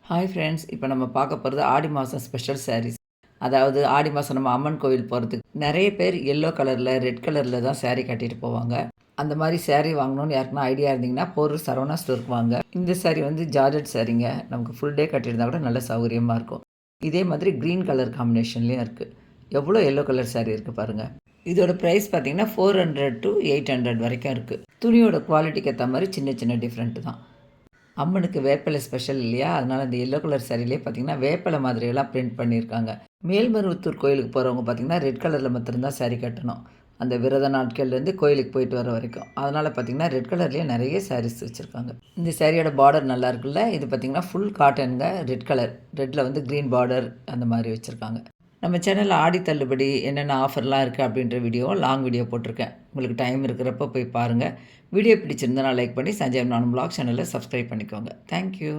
Hi friends, இப்போ நம்ம பார்க்க போகிறது ஆடி மாதம் ஸ்பெஷல் சாரீஸ். அதாவது ஆடி மாதம் நம்ம அம்மன் கோவில் போகிறதுக்கு நிறைய பேர் எல்லோ கலரில், ரெட் கலரில் தான் saree கட்டிட்டு போவாங்க. அந்த மாதிரி saree வாங்கணும்னு யாருக்குன்னா ஐடியா இருந்தீங்கன்னா போரூர் சரவணா ஸ்டோருக்கு வாங்க. இந்த saree வந்து ஜார்ஜெட் சாரீங்க. நமக்கு ஃபுல் டே கட்டியிருந்தா கூட நல்ல சௌகரியமாக இருக்கும். இதே மாதிரி க்ரீன் கலர் காம்பினேஷன்லேயும் இருக்குது. எவ்வளோ எல்லோ கலர் saree இருக்குது பாருங்கள். இதோட ப்ரைஸ் பார்த்தீங்கன்னா 400 to 800 வரைக்கும் இருக்குது. துணியோட குவாலிட்டிக்கு ஏற்ற மாதிரி சின்ன சின்ன டிஃப்ரெண்ட்டு தான். அம்மனுக்கு வேப்பிலை ஸ்பெஷல் இல்லையா? அதனால் இந்த எல்லோ கலர் சாரிலே பார்த்தீங்கன்னா வேப்பிலை மாதிரியெல்லாம் பிரிண்ட் பண்ணியிருக்காங்க. மேல்மருவத்தூர் கோயிலுக்கு போகிறவங்க பார்த்தீங்கன்னா ரெட் கலரில் மாத்திரம்தான் சாரி கட்டணும். அந்த விரத நாட்கள்லேருந்து கோயிலுக்கு போயிட்டு வர வரைக்கும். அதனால் பார்த்தீங்கன்னா ரெட் கலர்லேயே நிறைய சாரீஸ் வச்சுருக்காங்க. இந்த சாரியோட பார்டர் நல்லா இருக்குல்ல? இது பார்த்தீங்கன்னா ஃபுல் காட்டனுங்க, ரெட் கலர். ரெட்டில் வந்து க்ரீன் பார்டர் அந்த மாதிரி வச்சுருக்காங்க. நம்ம சேனலில் ஆடி தள்ளுபடி என்னென்ன ஆஃபர்லாம் இருக்குது அப்படின்ற வீடியோவும் லாங் வீடியோ போட்டிருக்கேன். உங்களுக்கு டைம் இருக்கிறப்ப போய் பாருங்கள். வீடியோ பிடிச்சிருந்தா லைக் பண்ணி சஞ்சய் நானும் வ்ளாக் சேனலில் சப்ஸ்கிரைப் பண்ணிக்கோங்க. தேங்க்யூ.